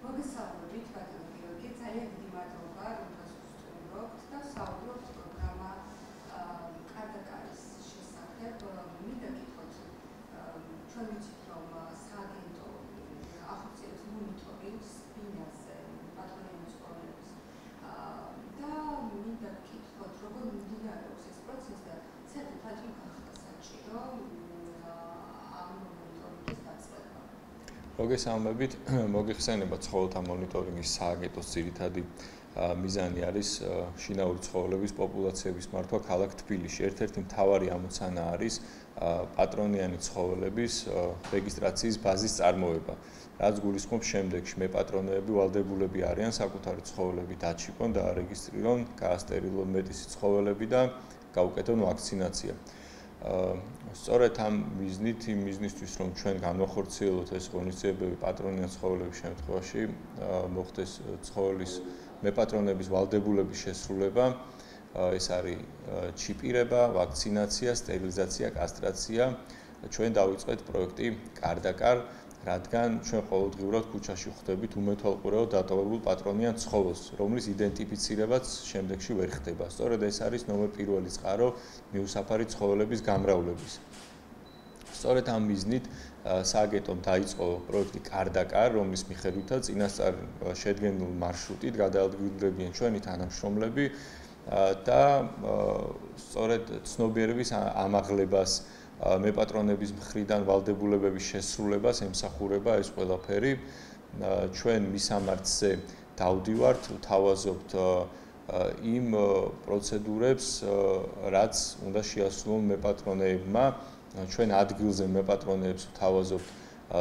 მოგესალმებით, ბატონო გიორგი, ძალიან დიდი მადლობა, რომ გასვსწრებთ და საუბრობთ პროგრამა კარდაკარის შესახებ. მინდა გითხრათ, ჩვენ ვიცით, რომ სააგენტო ახორციელებს მონიტორინგს ბინაზე, პატრონიანის პრობლემის და მინდა გითხრათ, როგორ მიმდინარეობს ეს პროცესი და საერთოდ რატომ გახდა საჭირო ამ მონიტორინგის დაწყება. მოგესალმებით, მოგიხსენება ცხოველთა მონიტორინგის სააგენტოს ძირითადი მიზანი არის შინაური ცხოველების პოპულაციების მართვა ქალაქ თბილისში. ერთ-ერთი მთავარი ამოცანა არის პატრონიანი ცხოველების რეგისტრაციის ბაზის წარმოება. რაც გულისხმობს შემდეგში, მეპატრონეები ვალდებულები არიან საკუთარი ცხოველები დაჩიპონ და არეგისტრირონ, გაასტერილონ მეტისი ცხოველები და გაუკეთონ ვაქცინაცია. სწორედ ამ მიზნისთვის, რომ ჩვენ განვახორციელოთ ეს ღონისძიებები პატრონიან ცხოველების შემთხვევაში, მოხდეს ცხოველის მეპატრონების ვალდებულების შესრულება, ეს არის ჩიპირება, ვაქცინაცია, სტერილიზაცია, კასტრაცია. ჩვენ დავიწყეთ პროექტი კარდაკარ, რადგან ჩვენ ყოველდღიურად ქუჩაში ხვდებით უმეთვალყურეო დატოვებულ პატრონიან ცხოველს, რომლის იდენტიფიცირებაც შემდეგში ვერ ხდება. სწორედ ეს არის ნომერ პირველი წყარო მიუსაფარი ცხოველების გამრავლების. სწორედ ამ მიზნით სააგენტომ დაიწყო პროექტი კარდაკარ, რომლის მიხედვითაც წინასწარ შედგენილ მარშრუტით გადაადგილდებიან ჩვენი თანამშრომლები და სწორედ ცნობიერების ამაღლებას მეპატრონების მხრიდან ვალდებულებების შესრულებას ემსახურება ეს ყველაფერი. ჩვენ მისამართზე დავდივართ, ვთავაზობთ იმ პროცედურებს, რაც უნდა შეასრულონ მეპატრონეებმა. ჩვენ ადგილზე მეპატრონეებს ვთავაზობთ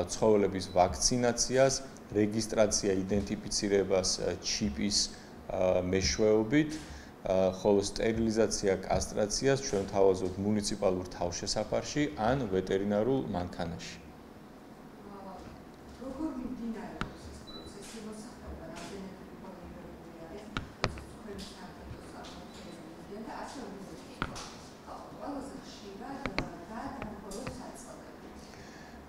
ცხოველების ვაქცინაციას, რეგისტრაცია, იდენტიფიცირებას ჩიპის მეშვეობით, ხოლო სტერილიზაცია, კასტრაციას ჩვენ ვთავაზობთ მუნიციპალურ თავშესაფარში ან ვეტერინარულ მანქანაში. როგორ მიმდინარეობს ეს პროცესი, მოსახლეობა რამდენად ინფორმირებული არის თქვენი სააგენტოს წარმოქმნიდან და ასე ყველაზე ხშირად რა დამხმარებლობს საწყობებით.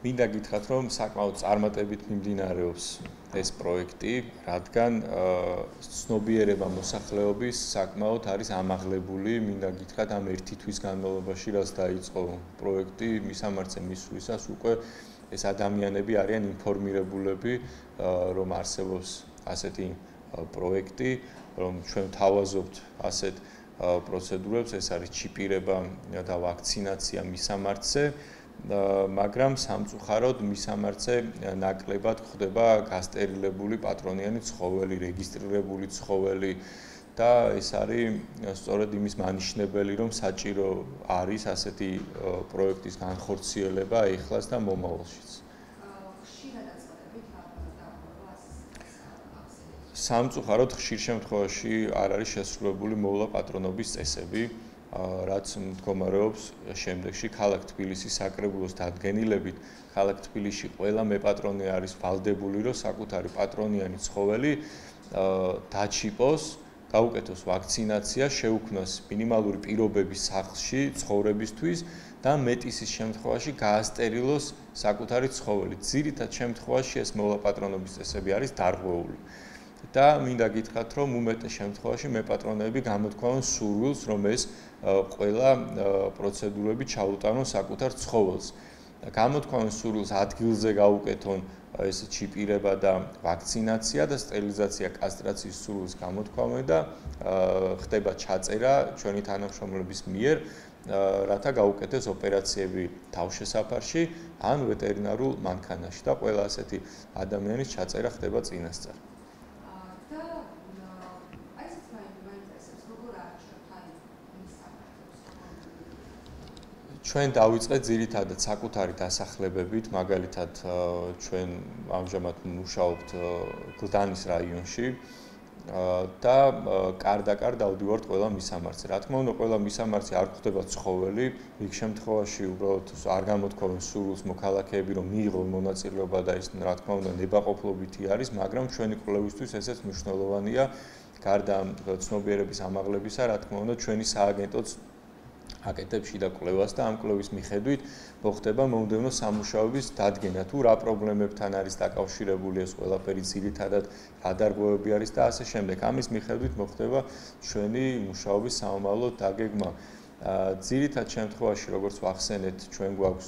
მინდა გითხრათ, რომ საკმაოდ წარმატებით მიმდინარეობს ეს პროექტი, რადგან ცნობიერება მოსახლეობის საკმაოდ არის ამაღლებული. მინდა გითხრათ, ამ ერთი თვის განმავლობაში, რაც დაიწყო პროექტი, მისამართზე მისვლისას უკვე ეს ადამიანები არიან ინფორმირებულები, რომ არსებობს ასეთი პროექტი, რომ ჩვენ ვთავაზობთ ასეთ პროცედურებს, ეს არის ჩიპირება და ვაქცინაცია მისამართზე. მაგრამ სამწუხაროდ მისამართზე ნაკლებად ხდება გასტერილებული პატრონიანი ცხოველი, რეგისტრირებული ცხოველი და ეს არის სწორედ იმის მანიშნებელი, რომ საჭირო არის ასეთი პროექტის განხორციელება ეხლაც და მომავალშიც. სამწუხაროდ ხშირ შემთხვევაში არ არის შესრულებული მოვლა პატრონობის წესები. რაც მდგომარეობს შემდეგში ქალაქ თბილისის საკრებულოს დადგენილებით, ქალაქ თბილისში ყველა მეპატრონე არის ვალდებული, რომ საკუთარი პატრონიანი ცხოველი დაჩიპოს, გაუკეთოს ვაქცინაცია, შეუქმნას მინიმალური პირობები სახლში ცხოვრებისთვის და მეტისის შემთხვევაში გაასტერილოს საკუთარი ცხოველი. ძირითად შემთხვევაში ეს მოვლა პატრონობის წესები არის დარღვეული. და მინდა გითხრათ, რომ უმეტეს შემთხვევაში მეპატრონეები გამოთქვამენ სურვილს, რომ ეს ყველა პროცედურები ჩაუტანონ საკუთარ ცხოველს. გამოთქვამენ სურვილს ადგილზე გაუკეთონ ეს ჩიპირება და ვაქცინაცია და სტერილიზაცია, კასტრაციის სურვილს გამოთქვამენ და ხდება ჩაწერა ჩვენი თანამშრომლების მიერ, რათა გაუკეთეს ოპერაციები თავშესაფარში ან ვეტერინარულ მანქანაში და ყველა ასეთი ადამიანის ჩაწერა ხდება წინასწარ. ჩვენ დავიწყეთ ძირითადად საკუთარი დასახლებებით, მაგალითად ჩვენ ამჟამად მუშაობთ გლდანის რაიონში და კარდაკარ დავდივართ ყველა მისამართზე. რა თქმა უნდა, ყველა მისამართზე არ გვხვდება ცხოველი, იქ შემთხვევაში უბრალოდ არ გამოთქვამენ სურვილს მოქალაქეები, რომ მიიღონ მონაწილეობა და ის რა თქმა უნდა ნებაყოფლობითი არის, მაგრამ ჩვენი კვლევისთვის ესეც მნიშვნელოვანია. გარდა ცნობიერების ამაღლებისა, რა თქმა უნდა, ჩვენი სააგენტოც აკეთებს შიდა კვლევას და ამ კვლევის მიხედვით მოხდება მომდევნო სამუშაოების დადგენა, თუ რა პრობლემებთან არის დაკავშირებული ეს ყველაფერი ძირითადად, რა დარღვევები არის და ასე შემდეგ. ამის მიხედვით მოხდება ჩვენი მუშაობის სამომავლო დაგეგმა. ძირითად შემთხვევაში, როგორც ვახსენეთ, ჩვენ გვაქვს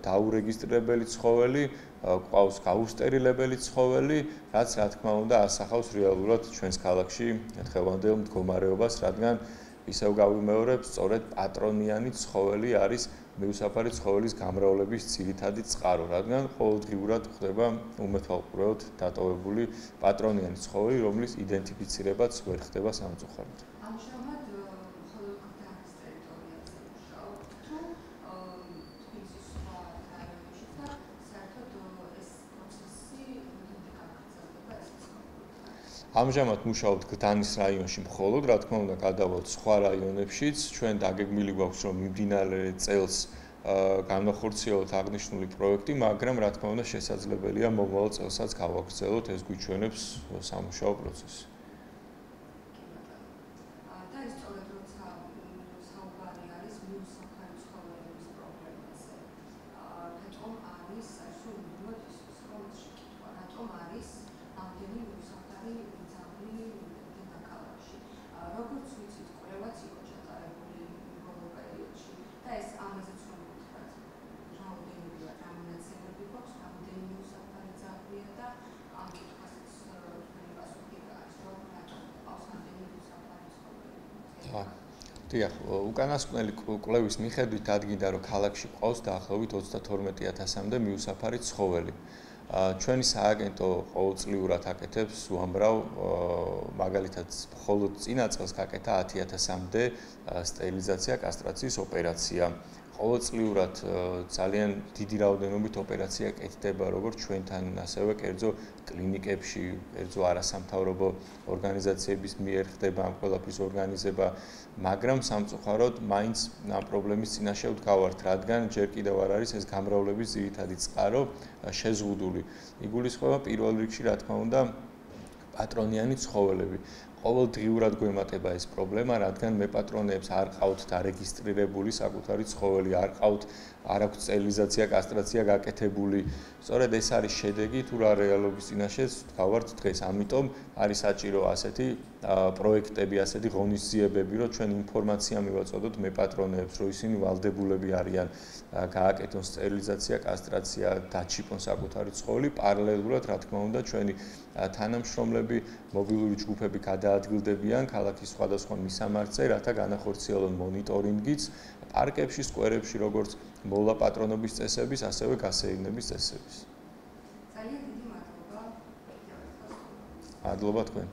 დაურეგისტრირებელი ცხოველი, გვყავს გაუსტერილებელი ცხოველი, რაც რა თქმა უნდა ასახავს რეალურად ჩვენს ქალაქში დღევანდელ მდგომარეობას, რადგან ისევ გავიმეორებ, სწორედ პატრონიანი ცხოველი არის მიუსაფარი ცხოველის გამრავლების ძირითადი წყარო, რადგან ყოველდღიურად ხდება უმეთვალყურეოდ დატოვებული პატრონიანი ცხოველი, რომლის იდენტიფიცირებაც ვერ ხდება სამწუხაროდ. ამჟამად მხოლოდ გდანის ტერიტორიაზე მუშაობთ თუ თბილისის სხვა რაიონებში და საერთოდ ეს პროცესი რამდენად გაგრძელდება ესეც კონკრეტულად? ამჟამად მუშაობთ გდანის რაიონში მხოლოდ, რა თქმა უნდა, გადავალთ სხვა რაიონებშიც. ჩვენ დაგეგმილი გვაქვს, რომ მიმდინარე წელს განვახორციელოთ აღნიშნული პროექტი, მაგრამ რა თქმა უნდა, შესაძლებელია მომავალ წელსაც გავაგრძელოთ, ეს გვიჩვენებს სამუშაო პროცესი. და ის სწორედ როცა საუბარი არის მიუსაფარი ცხოველების პრობლემაზე. რატომ არის სულ უბრალოდ ის რომ შეკითხვა, რატომ არის ამდენი მიუსაფარი ძაღლი დედაქალაქში? როგორც ვიცით, კვლევაც იყო ჩატარებული ბოლო პერიოდში და ეს ამაზეც რომ ვთქვათ, რაოდენობა, რა მონაცემები გვაქვს, რამდენი მიუსაფარი ძაღლია და ამ კითხვასაც თქვენი პასუხი არის, რომ რატომ ყავს ამდენი მიუსაფარი ცხოველი? დიახ, უკანასკნელი კვლევის მიხედვით დადგინდა, რომ ქალაქში ყავს დაახლოებით 32,000-მდე მიუსაფარი ცხოველი. ჩვენი სააგენტო ყოველწლიურად აკეთებს უამრავ, მაგალითად, მხოლოდ წინა წელს გაკეთა 10,000-მდე სტერილიზაცია, კასტრაციის ოპერაცია. ყოველწლიურად ძალიან დიდი რაოდენობით ოპერაცია კეთდება როგორც ჩვენთან, ასევე კერძო კლინიკებში, კერძო არასამთავრობო ორგანიზაციების მიერ ხდება ამ ყველაფრის ორგანიზება, მაგრამ სამწუხაროდ მაინც ამ პრობლემის წინაშე ვდგავართ, რადგან ჯერ კიდევ არ არის ეს გამრავლების ძირითადი წყარო შეზღუდული. იგულისხმება პირველ რიგში, რა თქმა უნდა, პატრონიანი ცხოველები. ყოველდღიურად გვემატება ეს პრობლემა, რადგან მეპატრონეებს არ ყავთ დარეგისტრირებული საკუთარი ცხოველი, არ აქვს სტერილიზაცია, კასტრაცია გაკეთებული. სწორედ ეს არის შედეგი თუ რა რეალობის წინაშე ვდგავართ დღეს. ამიტომ არის საჭირო ასეთი პროექტები, ასეთი ღონისძიებები, რომ ჩვენ ინფორმაცია მივაწოდოთ მეპატრონეებს, რომ ისინი ვალდებულები არიან გააკეთონ სტერილიზაცია, კასტრაცია, დაჩიპონ საკუთარი ცხოველი. პარალელურად, რა თქმა უნდა, ჩვენი თანამშრომლები, მობილური ჯგუფები გადაადგილდებიან ქალაქის სხვადასხვა მისამართზე, რათა განახორციელონ მონიტორინგიც პარკებში, სკვერებში, როგორც მოვლა პატრონობის წესების, ასევე გასეირნების წესების. ძალიან დიდი მადლობა. მადლობა თქვენ.